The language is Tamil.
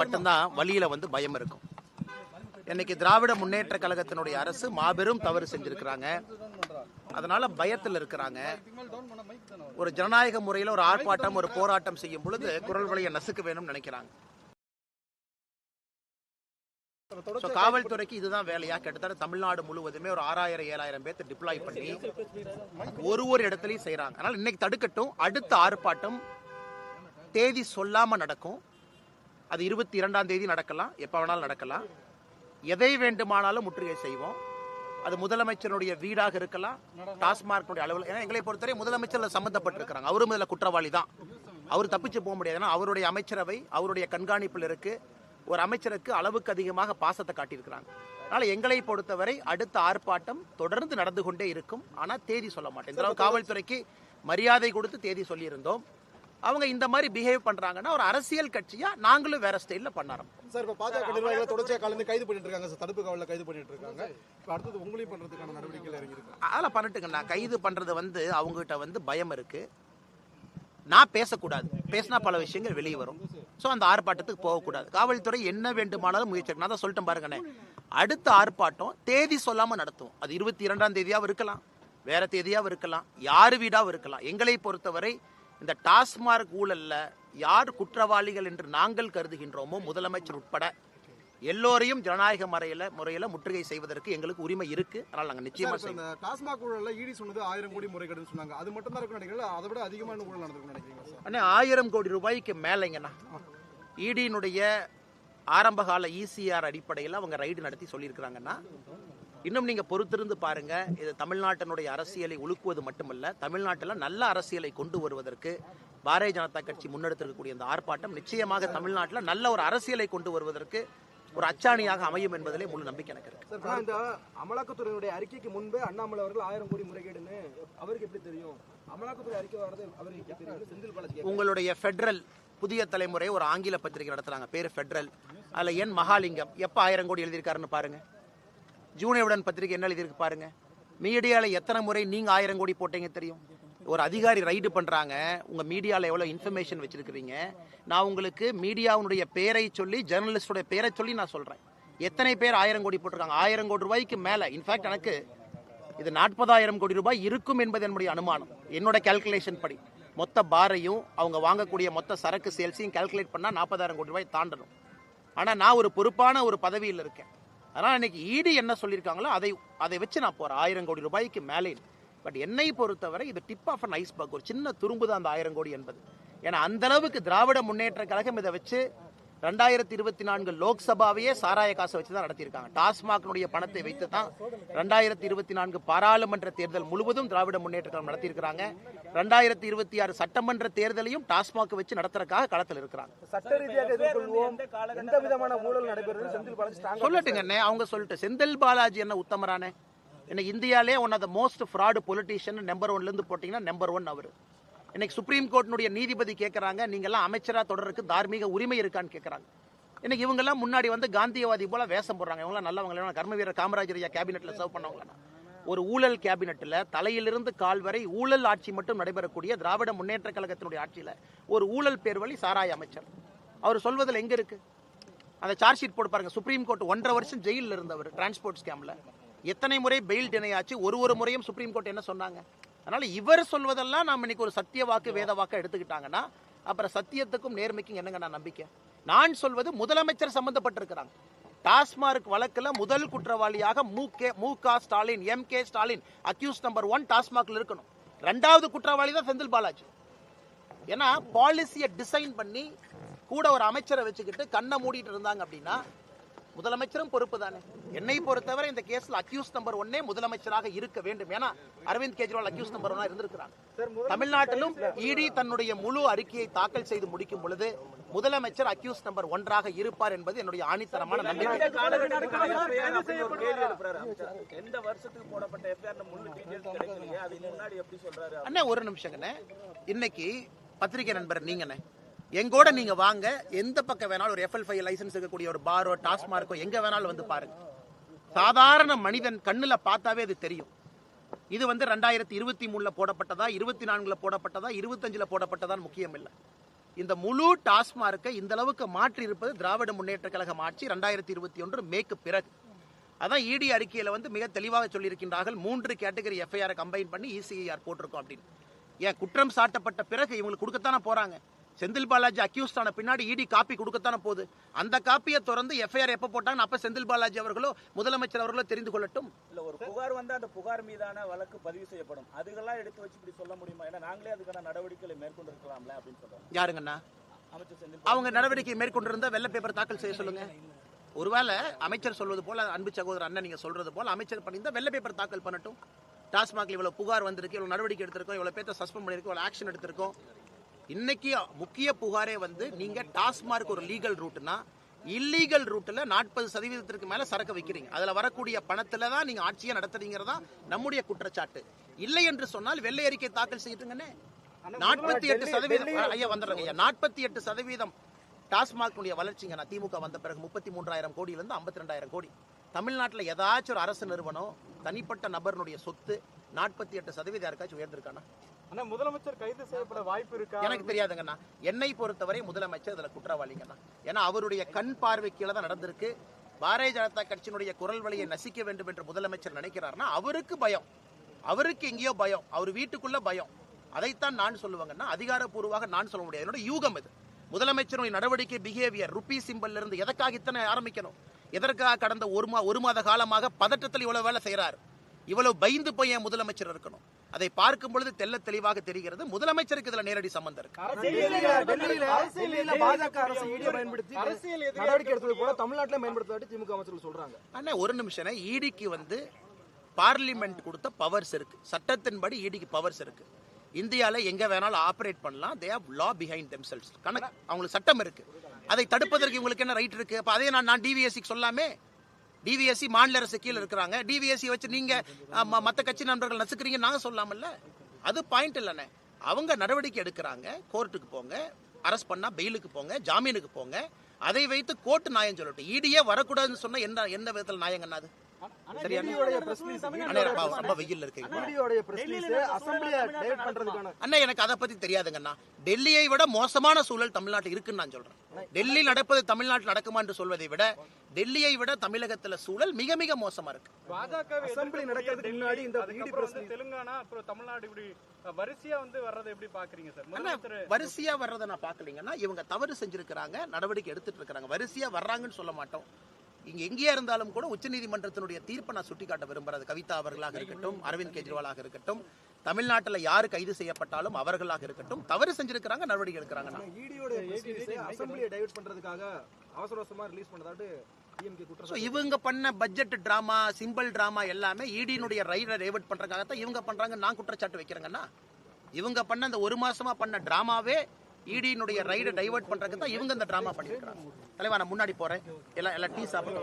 மட்டும்தான் வழியில பயம் இருக்கும். இன்னைக்கு திராவிட முன்னேற்ற கழகத்தினுடைய அரசு மாபெரும் தவறு செஞ்சிருக்கிறாங்க. அதனால பயத்தில் இருக்கிறாங்க. ஒரு ஜனநாயக முறையில் ஒரு ஆர்ப்பாட்டம் ஒரு போராட்டம் செய்யும் பொழுது குரல் வழியை நசுக்க வேணும்னு நினைக்கிறாங்க. காவல்துறைக்கு இதுதான் வேலையா. கிட்டத்தட்ட தமிழ்நாடு முழுவதுமே ஒரு 6000-7000 பேர்த்து டிப்ளாய் பண்ணி ஒரு இடத்துலையும் செய்யறாங்க. அதனால இன்னைக்கு தடுக்கட்டும். அடுத்த ஆர்ப்பாட்டம் தேதி சொல்லாம நடக்கும். அது 22ஆம் தேதி நடக்கலாம், எப்ப வேணாலும் நடக்கலாம். எதை வேண்டுமானாலும் முற்றுகை செய்வோம். அது முதலமைச்சருடைய வீடாக இருக்கலாம், டாஸ்மார்க் அலுவலகம். ஏன்னா எங்களை பொறுத்தவரை முதலமைச்சர் சம்பந்தப்பட்டிருக்கிறாங்க. அவரும் இதுல குற்றவாளி தான். அவர் தப்பிச்சு போக முடியாது. ஏன்னா அவருடைய அமைச்சரவை அவருடைய கண்காணிப்பில் இருக்கு. ஒரு அமைச்சருக்கு அளவுக்கு அதிகமாக பாசத்தை காட்டியிருக்கிறாங்க. அதனால எங்களை பொறுத்தவரை அடுத்த ஆர்ப்பாட்டம் தொடர்ந்து நடந்து கொண்டே இருக்கும். ஆனா தேதி சொல்ல மாட்டேன். காவல்துறைக்கு மரியாதை கொடுத்து தேதி சொல்லியிருந்தோம். அவங்க இந்த மாதிரி பிஹேவ் பண்றாங்கன்னா ஒரு அரசியல் கட்சியா நாங்களும் வேற ஸ்டைல்ல பண்ணறோம். சார் இப்ப பாஜக நிர்வாகிகளை தொடர்ச்சியா கலந்து கைது பண்ணிட்டு இருக்காங்க சார். தடுப்பு காவல்ல கைது பண்ணிட்டு இருக்காங்க. அடுத்து உங்களையும் பண்றதுக்கான நடவடிக்கைகள் இறங்கி இருக்கு. அதெல்லாம் பண்ணிட்டுங்க. நான் கைது பண்றது அவங்க கிட்ட பயம் இருக்கு. நான் பேசக்கூடாது. பேசினா பல விஷயங்கள் வெளியே வரும். ஸோ அந்த ஆர்ப்பாட்டத்துக்கு போகக்கூடாது. காவல்துறை என்ன வேண்டுமானாலும் முயற்சி. நான் தான் சொல்லிட்டேன் பாருங்கண்ணே. அடுத்த ஆர்ப்பாட்டம் தேதி சொல்லாம நடத்தும். அது 22ஆம் தேதியாவும் இருக்கலாம், வேற தேதியாவும் இருக்கலாம், யாரு வீடாவும் இருக்கலாம். எங்களை பொறுத்தவரை இந்த டாஸ்மார்க் ஊழல்ல யார் குற்றவாளிகள் என்று நாங்கள் கருதுகின்றோமோ முதலமைச்சர் உட்பட எல்லோரையும் ஜனநாயக முறையில முற்றுகை செய்வதற்கு எங்களுக்கு உரிமை இருக்கு. அதனால நாங்க நிச்சயமா செய்வோம். டாஸ்மாக் ஊழல்ல ஈடி சொன்னது 1000 கோடி முறைகேடுன்னு சொன்னாங்க. அது மட்டும் தான் இருக்கு நினைக்கிறீங்களா? அதை விட அதிகமான ஊழல் நடந்திருக்கு நினைக்கிறீங்களா சார்? அண்ணா 1000 கோடி ரூபாய்க்கு மேலைங்கண்ணா. ஈடியினுடைய ஆரம்பகால இசிஆர் அடிப்படையில் அவங்க ரைடு நடத்தி சொல்லியிருக்கிறாங்கன்னா இன்னும் நீங்க பொறுத்திருந்து பாருங்க. இது தமிழ்நாட்டினுடைய அரசியலை உலுக்குவது மட்டுமல்ல, தமிழ்நாட்டில் நல்ல அரசியலை கொண்டு வருவதற்கு பாரதிய ஜனதா கட்சி முன்னெடுத்திருக்கக்கூடிய இந்த ஆர்ப்பாட்டம் நிச்சயமாக தமிழ்நாட்டில் நல்ல ஒரு அரசியலை கொண்டு வருவதற்கு ஒரு அச்சாணியாக அமையும் என்பதிலே முழு நம்பிக்கை எனக்கு இருக்கு. இந்த அமலாக்கத்துறையினுடைய அறிக்கைக்கு முன்பே அண்ணாமலை அவர்கள் 1000 கோடி முறைகேடுன்னு அவருக்கு எப்படி தெரியும்? அமலாக்கத்துறை அறிக்கை வரது அவருக்கு எப்படி தெரியும்? செந்தில் பாலாஜி உங்களுடைய ஃபெடரல் புதிய தலைமுறை ஒரு ஆங்கில பத்திரிகை நடத்துறாங்க, பேரு ஃபெடரல். அதுல என் மகாலிங்கம் எப்ப 1000 கோடி எழுதியிருக்காருன்னு பாருங்க. ஜூனியருடன் பத்திரிகை என்ன எழுதியிருக்கு பாருங்க. மீடியால எத்தனை முறை நீங்க 1000 கோடி போட்டீங்க தெரியும். ஒரு அதிகாரி ரைடு பண்றாங்க, உங்க மீடியால எவ்வளவு இன்ஃபர்மேஷன் வச்சிருக்கீங்க. நான் உங்களுக்கு மீடியாவுடைய பேரை சொல்லி, ஜெர்னலிஸ்டோட பேரை சொல்லி நான் சொல்றேன். எத்தனை பேர் 1000 கோடி போட்டிருக்காங்க? 1000 கோடி ரூபாய்க்கு மேல. இன்ஃபேக்ட் எனக்கு இது 40,000 கோடி ரூபாய் இருக்கும் என்பது என்னுடைய அனுமானம். என்னோட கால்குலேஷன் படி மொத்த பாரையும் அவங்க வாங்கக்கூடிய மொத்த சரக்கு சேல்ஸையும் கால்குலேட் பண்ணா 40,000 கோடி ரூபாய் தாண்டணும். ஆனா நான் ஒரு பொறுப்பான ஒரு பதவியில் இருக்கேன். அதனால இன்னைக்கு ஈடி என்ன சொல்லியிருக்காங்களோ அதை வச்சு நான் போறேன் 1000 கோடி ரூபாய்க்கு மேலே. பட் என்னை பொறுத்தவரை இது டிப் ஆஃப் அன் ஐஸ்பர்க், ஒரு சின்ன துரும்பு தான் அந்த 1000 கோடி என்பது. ஏன்னா அந்த அளவுக்கு திராவிட முன்னேற்ற கழகம் இதை வச்சு 2024 லோக்சபாவையே சாராய காசை வச்சு தான் நடத்தியிருக்காங்க. டாஸ்மாகினுடைய பணத்தை வைத்து தான் 2024 பாராளுமன்ற தேர்தல் முழுவதும் திராவிட முன்னேற்ற கழகம் நடத்தியிருக்கிறாங்க. 2026 சட்டமன்ற தேர்தலையும் டாஸ்மாக் வச்சு நடத்துறதுக்காக களத்தில் இருக்கிறாங்க. சட்ட ரீதியாக எதிர்கொள்வோம். எந்த விதமான ஊழல் நடைபெறுது செந்தில் பாலாஜி சொல்லட்டுங்க. அவங்க சொல்லிட்டு செந்தில் பாலாஜி என்ன உத்தமரானே. இன்னைக்கு இந்தியாலே one of the most fraud politician number 1ல இருந்து போட்டீங்கன்னா நம்பர் 1 அவரு. இன்னைக்கு சுப்ரீம் கோர்ட்டினுடைய நீதிபதி கேட்கறாங்க, நீங்க எல்லாம் அமைச்சரா தொடருக்கு தார்மீக உரிமை இருக்கான்னு கேட்கறாங்க. இன்னைக்கு இவங்க எல்லாம் முன்னாடி காந்தியவாதி போல வேஷம் போடுறாங்க. இவங்க எல்லாம் நல்லவங்க, கர்ம வீரர் காமராஜர் கேபினெட்ல சர்வ் பண்ணவங்க. ஒரு ஊழல் கேபினெட்ல தலையிலிருந்து கால் வரை ஊழல் ஆட்சி மட்டும் நடைபெறக்கூடிய திராவிட முன்னேற்ற கழகத்தினுடைய ஆட்சியில ஒரு ஊழல் பேர்வழி சாராய அமைச்சர். அவர் சொல்வதில் எங்க இருக்கு? அந்த சார்ஜ் ஷீட் போட்டு பாருங்க. சுப்ரீம் கோர்ட் 1.5 வருஷம் ஜெயிலில் இருந்தவர் டிரான்ஸ்போர்ட் ஸ்கேம்ல. எத்தனை முறை பெயில் டினையாச்சு. ஒரு முறையும் சுப்ரீம் கோர்ட் என்ன சொன்னாங்க? அதனால இவர் சொல்வதெல்லாம் நாம் இன்னைக்கு ஒரு சத்திய வாக்கு வேத வாக்கு எடுத்துக்கிட்டாங்கன்னா அப்புறம் சத்தியத்துக்கும் நேர்மைக்கும் என்னங்க நான் நம்பிக்கை? நான் சொல்வது முதலமைச்சர் சம்பந்தப்பட்டிருக்கிறாங்க. டாஸ்மார்க் வழக்குல முதல் குற்றவாளியாக மு.க. Stalin, MK. Stalin accuse number 1 டாஸ்மாக்ல இருக்கணும். 2வது குற்றவாளி தான் செந்தில் பாலாஜி. ஏன்னா பாலிசியை டிசைன் பண்ணி கூட ஒரு அமைச்சரை வச்சுக்கிட்டு கண்ணை மூடிட்டு இருந்தாங்க அப்படின்னா முதலமைச்சரும் பொறுப்பு தானே. என்னை பொறுத்தவரை இந்த கேஸ்ல அக்யூஸ் நம்பர் 1 முதலமைச்சராக இருக்க வேண்டும். ஏன்னா அரவிந்த் கெஜ்ரிவால் அக்யூஸ் நம்பர் 1 இருந்திருக்கிறாங்க. தமிழ்நாட்டிலும் இடி தன்னுடைய முழு அறிக்கையை தாக்கல் செய்து முடிக்கும் பொழுது முதலமைச்சர் அக்யூஸ் நம்பர் 1 இருப்பார் என்பது என்னுடைய ஆணித்தரமான நம்பிக்கை. அண்ணா ஒரு நிமிஷங்க. இன்னைக்கு பத்திரிகை நண்பர் நீங்க எங்கூட நீங்க வாங்க, எந்த பக்கம் வேணாலும் ஒரு FL5 லைசன்ஸ் இருக்கக்கூடிய ஒரு பாரோ டாஸ்மார்க்கோ எங்க வேணாலும் பாருங்க. சாதாரண மனிதன் கண்ணுல பார்த்தாவே அது தெரியும். இது 2023 போடப்பட்டதா, 24 போடப்பட்டதா, 25 போடப்பட்டதா முக்கியம் இல்லை. இந்த முழு டாஸ்மார்க்கை இந்த அளவுக்கு மாற்றி இருப்பது திராவிட முன்னேற்ற கழகம் ஆட்சி 2021 மேற்கு பிறகு. அதான் இடி அறிக்கையில வந்து மிக தெளிவாக சொல்லியிருக்கின்றார்கள் 3 கேட்டகரி எஃப்ஐஆர் கம்பைன் பண்ணி இசிஐஆர் போட்டிருக்கோம் அப்படின்னு. ஏன் குற்றம் சாட்டப்பட்ட பிறகு இவங்களுக்கு கொடுக்கத்தானே போறாங்க. செந்தில் பாலாஜி அக்யூஸ்ட் ஆன பின்னாடி இடி காப்பி கொடுக்கத்தானே போகுது. அந்த காப்பியை திறந்து எஃப்ஐஆர் எப்ப போட்டாங்க அப்ப செந்தில் பாலாஜி அவர்களோ முதலமைச்சர் அவர்களோ தெரிந்து கொள்ளட்டும். இல்ல ஒரு புகார் வந்து அந்த புகார் மீதான வழக்கு பதிவு செய்யப்படும், அதுக்கெல்லாம் எடுத்து வச்சு இப்படி சொல்ல முடியுமா? ஏன்னா நாங்களே அதுக்கான நடவடிக்கைகளை மேற்கொண்டிருக்கலாம்ல அப்படின்னு சொல்றாங்க. யாருங்கண்ணா அமைச்சர் செந்தில் அவங்க நடவடிக்கை மேற்கொண்டிருந்தா வெள்ளை பேப்பர் தாக்கல் செய்ய சொல்லுங்க. ஒருவேளை அமைச்சர் சொல்வது போல, அன்பு சகோதரர் அண்ணன் நீங்க சொல்றது போல அமைச்சர் பண்ணியிருந்தா வெள்ளை பேப்பர் தாக்கல் பண்ணட்டும். டாஸ்மாக்ல இவ்வளவு புகார் வந்திருக்கு, இவ்வளவு நடவடிக்கை எடுத்திருக்கோம், இவ்வளவு பேர்த்த சஸ்பெண்ட் பண்ணிருக்கோம், இவ்வளவு ஆக்ஷன் எடுத்திருக்கோம். இன்னைக்கு முக்கிய புகாரே வந்து நீங்க டாஸ்மார்க் ஒரு லீகல் ரூட்னா இல்லீகல் ரூட்ல 40% மேல சரக்கு வைக்கிறீங்க. அதுல வரக்கூடிய பணத்துல தான் நீங்க ஆட்சியை நடத்துறீங்கிறதா நம்முடைய குற்றச்சாட்டு. இல்லை என்று சொன்னால் வெள்ளை அறிக்கை தாக்கல் செய்யுங்கன்னே. 48% ஐயா வந்துடுறேங்க ஐயா. 48% டாஸ்மாக் வளர்ச்சிங்க. நான் திமுக வந்த பிறகு 33,000 கோடியிலிருந்து 52,000 கோடி. தமிழ்நாட்டில் ஏதாச்சும் ஒரு அரசு நிறுவனம் தனிப்பட்ட நபருடைய சொத்து 48% யாருக்காச்சும் உயர்ந்திருக்கானா? முதலமைச்சர் கைது செய்யப்பட வாய்ப்பு இருக்கா? எனக்கு தெரியாதுங்கண்ணா. என்னை பொறுத்தவரை முதலமைச்சர் இதுல குற்றவாளிங்கண்ணா. ஏன்னா அவருடைய கண் பார்வை கீழே தான் நடந்திருக்கு. பாரதிய ஜனதா கட்சியினுடைய குரல் வழியை நசிக்க வேண்டும் என்று முதலமைச்சர் நினைக்கிறார்னா அவருக்கு பயம், அவருக்கு எங்கேயோ பயம், அவர் வீட்டுக்குள்ள பயம். அதைத்தான் நான் சொல்லுவாங்கன்னா அதிகாரப்பூர்வமாக நான் சொல்ல முடியாது. என்னோட யூகம் இது. முதலமைச்சருடைய நடவடிக்கை பிஹேவியர் ருப்பி சிம்பல்ல இருந்து எதற்காக இத்தனை ஆரம்பிக்கணும்? எதற்காக கடந்த ஒரு மாத காலமாக பதட்டத்தில் இவ்வளவு வேலை செய்யறாரு? இவ்வளவு பயந்து போய் என் முதலமைச்சர் இருக்கணும். அதை பார்க்கும் பொழுது தெல்ல தெளிவாக தெரிகிறது முதலமைச்சருக்கு இதுல நேரடி சம்பந்தம் இருக்கு. திமுக ஒரு நிமிஷம், ஈடிக்கு வந்து பார்லிமெண்ட் கொடுத்த பவர்ஸ் இருக்கு, சட்டத்தின்படி ஈடிக்கு பவர்ஸ் இருக்கு. இந்தியால எங்க வேணாலும் ஆபரேட் பண்ணலாம். they have law behind themselves. கணக்கு அவங்களுக்கு சட்டம் இருக்கு. அதை தடுப்பதற்கு இவங்களுக்கு என்ன ரைட் இருக்கு? அப்ப அதே நான் டிவிஎஸ்சி சொல்லாமே. டிவிஎஸ்சி மாநில அரசு கீழே இருக்கிறாங்க. டிவிஎஸ்சி வச்சு நீங்க மத்த கட்சி நண்பர்கள் நசுக்கிறீங்க நாங்க சொல்லாமல்ல. அது பாயிண்ட் இல்லைண்ணே. அவங்க நடவடிக்கை எடுக்கிறாங்க, கோர்ட்டுக்கு போங்க, அரெஸ்ட் பண்ணா பெயிலுக்கு போங்க, ஜாமீனுக்கு போங்க. அதை வைத்து கோர்ட் நியாயம் சொல்லட்டும். ஈடியே வரக்கூடாதுன்னு சொன்னா என்ன விதத்தில் நியாயம் என்னது? எனக்கு அதை பத்தி தெரியாதுங்கண்ணா. டெல்லியை விட மோசமான சூழல் தமிழ்நாட்டில் இருக்குன்னு நான் சொல்றேன். டெல்லி நடப்பது தமிழ்நாட்டில் நடக்குமா என்று சொல்வதை விட டெல்லியை விட தமிழகத்துல சூழல் மிக மிக மோசமா இருக்கு. தெலுங்கானா அப்புறம் தமிழ்நாடு இப்படி வரிசையா வந்து வர்றதை எப்படி பாக்குறீங்க சார்? வரிசையா வர்றதை நான் பாக்கலீங்கன்னா இவங்க தவறு செஞ்சிருக்கிறாங்க, நடவடிக்கை எடுத்துட்டு இருக்காங்க. வரிசையா வர்றாங்கன்னு சொல்ல மாட்டோம். இங்க எங்கேயா இருந்தாலும் கூட உச்சநீதிமன்றத்தினுடைய தீர்ப்பை நான் சுட்டிக்காட்ட விரும்புறது. கவிதா அவர்களாக இருக்கட்டும், அரவிந்த் கெஜ்ரிவாலாக இருக்கட்டும், தமிழ்நாட்டில் யாரு கைது செய்யப்பட்டாலும் அவர்களாக இருக்கட்டும், தவறு செஞ்சிருக்கிறாங்க, நடவடிக்கை எடுக்கிறாங்க. இவங்க பண்ண பட்ஜெட் டிராமா, சிம்பிள் டிராமா எல்லாமே ஈடியினுடைய ரைடை டைவர்ட் பண்றதுக்காகத்தான் இவங்க பண்றாங்க. நான் குற்றச்சாட்டு வைக்கிறேங்கன்னா இவங்க பண்ண அந்த ஒரு மாசமா பண்ண டிராமாவே ஈடியினுடைய ரைடை டைவர்ட் பண்றதுக்கு தான் இவங்க இந்த டிராமா பண்ணிருக்காங்க. தலைவா நான் முன்னாடி போறேன். எல்லாம் டீ சாப்பிட்டு